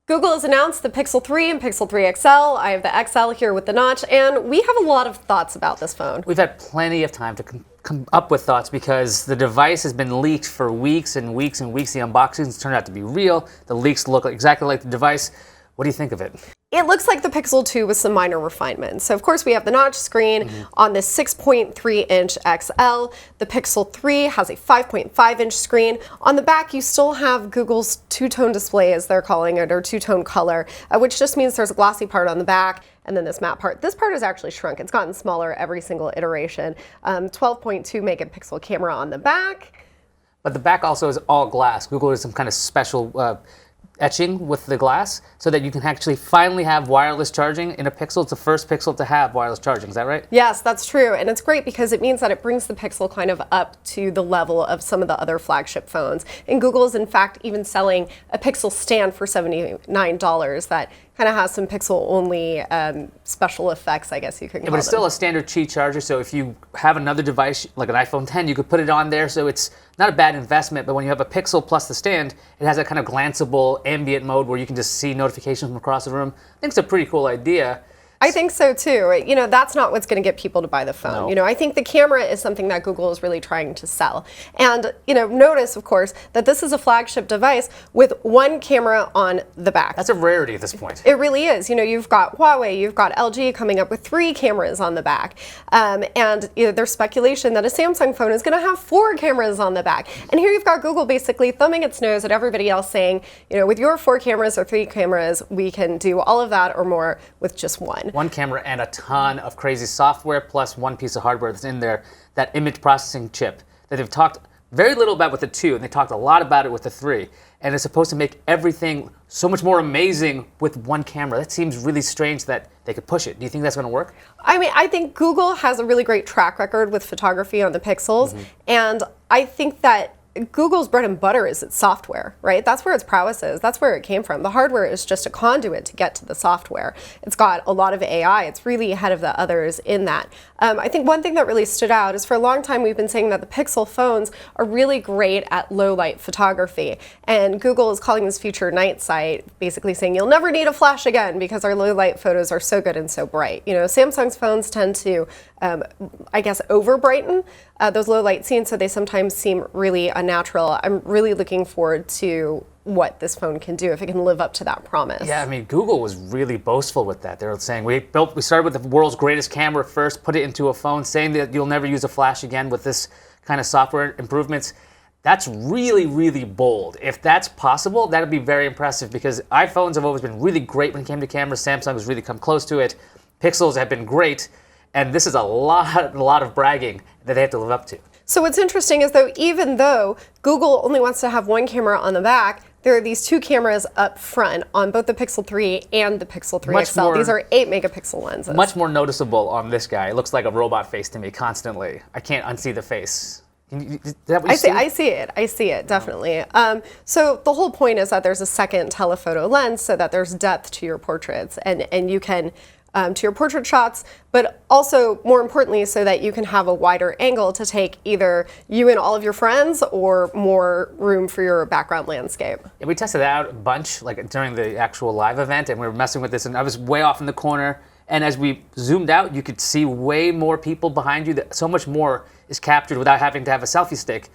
Google has announced the Pixel 3 and Pixel 3 XL. I have the XL here with the notch, and we have a lot of thoughts about this phone. We've had plenty of time to come up with thoughts because the device has been leaked for weeks and weeks and weeks. The unboxings turned out to be real. The leaks look exactly like the device. What do you think of it? It looks like the Pixel 2 with some minor refinements. So of course we have the notch screen on this 6.3-inch XL. The Pixel 3 has a 5.5-inch screen. On the back you still have Google's two-tone display, as they're calling it, or two-tone color, which just means there's a glossy part on the back and then this matte part. This part has actually shrunk. It's gotten smaller every single iteration. 12.2 megapixel camera on the back. But the back also is all glass. Google has some kind of special etching with the glass so that you can actually finally have wireless charging in a Pixel. It's the first Pixel to have wireless charging. Is that right? Yes, that's true. And it's great because it means that it brings the Pixel kind of up to the level of some of the other flagship phones. And Google is in fact even selling a Pixel stand for $79 that kind of has some Pixel-only special effects, I guess you could call them. But it's still a standard Qi charger, so if you have another device, like an iPhone 10, you could put it on there, so it's not a bad investment. But when you have a Pixel plus the stand, it has that kind of glanceable ambient mode where you can just see notifications from across the room. I think it's a pretty cool idea. I think so too. You know, that's not what's going to get people to buy the phone. No. You know, I think the camera is something that Google is really trying to sell. And, you know, notice, of course, that this is a flagship device with one camera on the back. That's a rarity at this point. It really is. You know, you've got Huawei, you've got LG coming up with 3 cameras on the back. And you know, there's speculation that a Samsung phone is going to have 4 cameras on the back. And here you've got Google basically thumbing its nose at everybody else saying, you know, with your 4 cameras or 3 cameras, we can do all of that or more with just one. One camera and a ton of crazy software plus one piece of hardware that's in there, that image processing chip that they've talked very little about with the 2, and they talked a lot about it with the 3. And it's supposed to make everything so much more amazing with one camera. That seems really strange that they could push it. Do you think that's going to work? I mean, I think Google has a really great track record with photography on the Pixels, and I think that Google's bread and butter is its software, right? That's where its prowess is. That's where it came from. The hardware is just a conduit to get to the software. It's got a lot of AI. It's really ahead of the others in that. I think one thing that really stood out is for a long time we've been saying that the Pixel phones are really great at low light photography. And Google is calling this future night sight, basically saying you'll never need a flash again because our low light photos are so good and so bright. You know, Samsung's phones tend to, I guess, over brighten those low light scenes, so they sometimes seem really unnatural. I'm really looking forward to what this phone can do if it can live up to that promise. Yeah, I mean, Google was really boastful with that. They were saying we started with the world's greatest camera first, put it into a phone, saying that you'll never use a flash again with this kind of software improvements. That's really, really bold. If that's possible, that'd be very impressive because iPhones have always been really great when it came to cameras. Samsung has really come close to it. Pixels have been great, and this is a lot of bragging that they have to live up to. So what's interesting is even though Google only wants to have one camera on the back, there are these 2 cameras up front on both the Pixel 3 and the Pixel 3 XL. These are 8 megapixel lenses. Much more noticeable on this guy. It looks like a robot face to me constantly. I can't unsee the face. Is that what you see? I see it, definitely. So the whole point is that there's a second telephoto lens so that there's depth to your portraits and you can to your portrait shots, but also more importantly so that you can have a wider angle to take either you and all of your friends or more room for your background landscape. Yeah, we tested that out a bunch like during the actual live event, and we were messing with this, and I was way off in the corner, and as we zoomed out you could see way more people behind you. So much more is captured without having to have a selfie stick.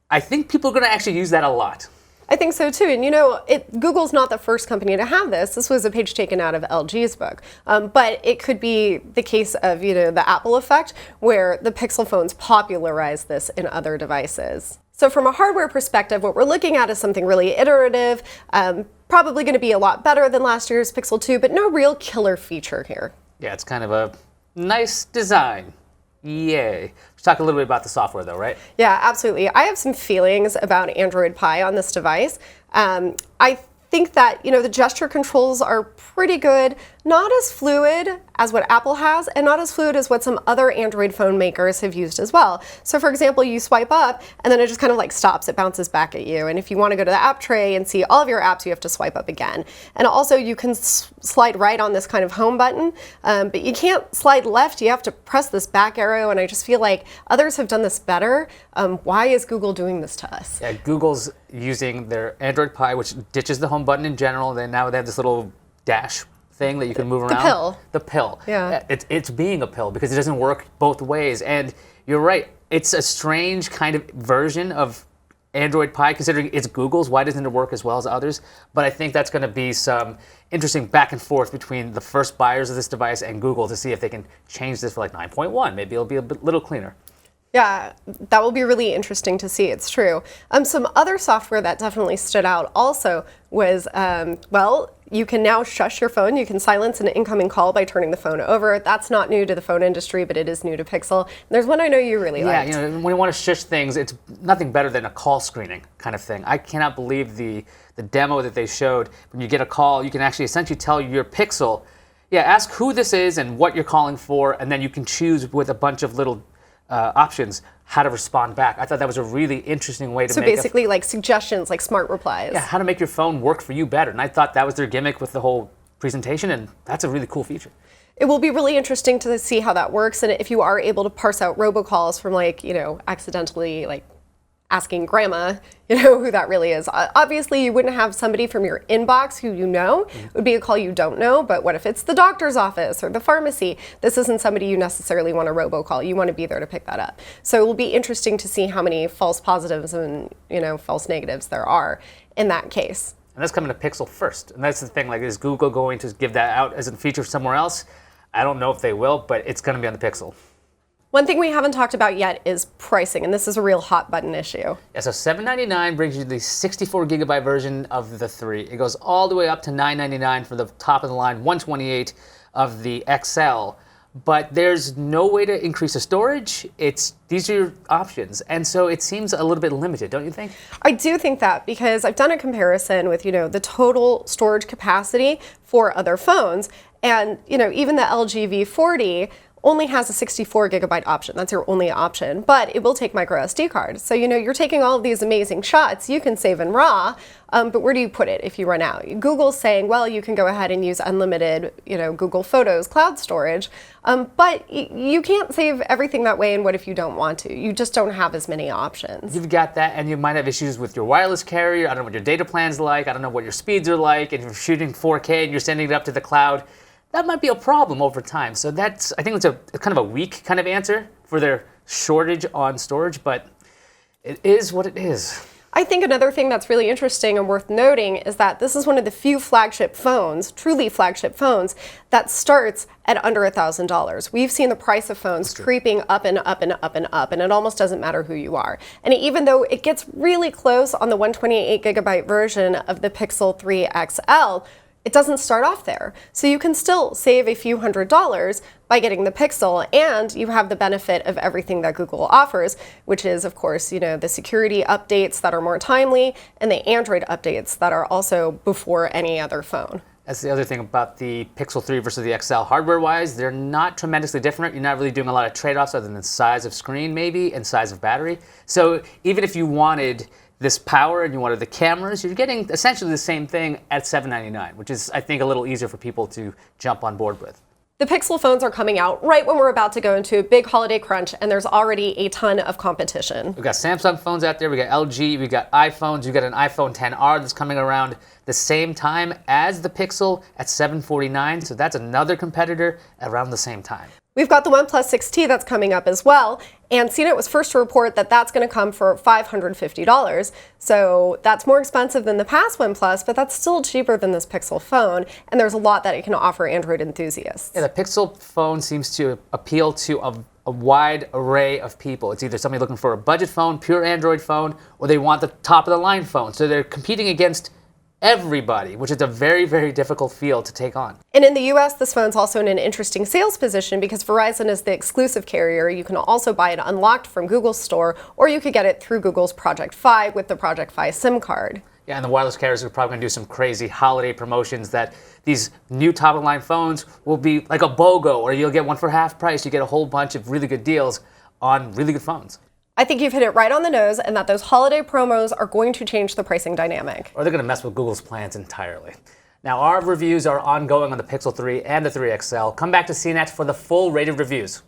I think people are going to actually use that a lot. I think so too, and you know, Google's not the first company to have this. This was a page taken out of LG's book, but it could be the case of, you know, the Apple effect, where the Pixel phones popularized this in other devices. So from a hardware perspective, what we're looking at is something really iterative, probably going to be a lot better than last year's Pixel 2, but no real killer feature here. Yeah, it's kind of a nice design. Yay. Let's talk a little bit about the software though, right? Yeah, absolutely. I have some feelings about Android Pie on this device. I think that, you know, the gesture controls are pretty good. Not as fluid as what Apple has, and not as fluid as what some other Android phone makers have used as well. So for example, you swipe up and then it just kind of like stops, it bounces back at you. And if you want to go to the app tray and see all of your apps, you have to swipe up again. And also you can slide right on this kind of home button, but you can't slide left, you have to press this back arrow, and I just feel like others have done this better. Why is Google doing this to us? Yeah, Google's using their Android Pie, which ditches the home button in general. Now they have this little dash thing that you can move around. The pill. The pill. Yeah. It's being a pill because it doesn't work both ways. And you're right, it's a strange kind of version of Android Pie, considering it's Google's. Why doesn't it work as well as others? But I think that's going to be some interesting back and forth between the first buyers of this device and Google to see if they can change this for like 9.1. Maybe it'll be little cleaner. Yeah, that will be really interesting to see. It's true. Some other software that definitely stood out also was, well, you can now shush your phone. You can silence an incoming call by turning the phone over. That's not new to the phone industry, but it is new to Pixel. There's one I know you really liked. Yeah, when you want to shush things, it's nothing better than a call screening kind of thing. I cannot believe the demo that they showed. When you get a call, you can actually essentially tell your Pixel, yeah, ask who this is and what you're calling for, and then you can choose with a bunch of little options how to respond back. I thought that was a really interesting way to make basically like suggestions, like smart replies. Yeah, how to make your phone work for you better. And I thought that was their gimmick with the whole presentation, and that's a really cool feature. It will be really interesting to see how that works, and if you are able to parse out robocalls from accidentally asking grandma, who that really is. Obviously, you wouldn't have somebody from your inbox who you know. It would be a call you don't know, but what if it's the doctor's office or the pharmacy? This isn't somebody you necessarily want to robocall. You want to be there to pick that up. So it will be interesting to see how many false positives and, false negatives there are in that case. And that's coming to Pixel first. And that's the thing, is Google going to give that out as a feature somewhere else? I don't know if they will, but it's going to be on the Pixel. One thing we haven't talked about yet is pricing, and this is a real hot button issue. Yeah, so $799 brings you the 64 gigabyte version of the 3. It goes all the way up to $999 for the top of the line, 128 of the XL. But there's no way to increase the storage. These are your options, and so it seems a little bit limited, don't you think? I do think that, because I've done a comparison with the total storage capacity for other phones, and even the LG V40 only has a 64 gigabyte option. That's your only option, but it will take micro SD cards. So you're taking all of these amazing shots. You can save in RAW, but where do you put it if you run out? Google's saying, well, you can go ahead and use unlimited, Google Photos cloud storage, but you can't save everything that way. And what if you don't want to? You just don't have as many options. You've got that, and you might have issues with your wireless carrier. I don't know what your data plan's like. I don't know what your speeds are like. And if you're shooting 4K and you're sending it up to the cloud, that might be a problem over time. So I think it's a kind of a weak kind of answer for their shortage on storage, but it is what it is. I think another thing that's really interesting and worth noting is that this is one of the few flagship phones, truly flagship phones, that starts at under $1,000. We've seen the price of phones creeping up and up and up and up, and it almost doesn't matter who you are. And even though it gets really close on the 128 gigabyte version of the Pixel 3 XL, it doesn't start off there. So you can still save a few $100s by getting the Pixel, and you have the benefit of everything that Google offers, which is, of course, the security updates that are more timely and the Android updates that are also before any other phone. That's the other thing about the Pixel 3 versus the XL. Hardware-wise, they're not tremendously different. You're not really doing a lot of trade-offs other than size of screen, maybe, and size of battery. So even if you wanted this power and you wanted the cameras, you're getting essentially the same thing at $799, which is, I think, a little easier for people to jump on board with. The Pixel phones are coming out right when we're about to go into a big holiday crunch, and there's already a ton of competition. We've got Samsung phones out there, we got LG, we got iPhones, you got an iPhone XR that's coming around the same time as the Pixel at $749, so that's another competitor around the same time. We've got the OnePlus 6T that's coming up as well, and CNET was first to report that that's going to come for $550. So that's more expensive than the past OnePlus, but that's still cheaper than this Pixel phone, and there's a lot that it can offer Android enthusiasts. Yeah, the Pixel phone seems to appeal to a wide array of people. It's either somebody looking for a budget phone, pure Android phone, or they want the top-of-the-line phone. So they're competing against everybody, which is a very, very difficult field to take on. And in the US, this phone's also in an interesting sales position because Verizon is the exclusive carrier. You can also buy it unlocked from Google's store, or you could get it through Google's Project Fi with the Project Fi SIM card. Yeah, and the wireless carriers are probably going to do some crazy holiday promotions that these new top-of-the-line phones will be like a BOGO, or you'll get one for half price. You get a whole bunch of really good deals on really good phones. I think you've hit it right on the nose, and that those holiday promos are going to change the pricing dynamic. Or they're going to mess with Google's plans entirely. Now, our reviews are ongoing on the Pixel 3 and the 3 XL. Come back to CNET for the full rated reviews.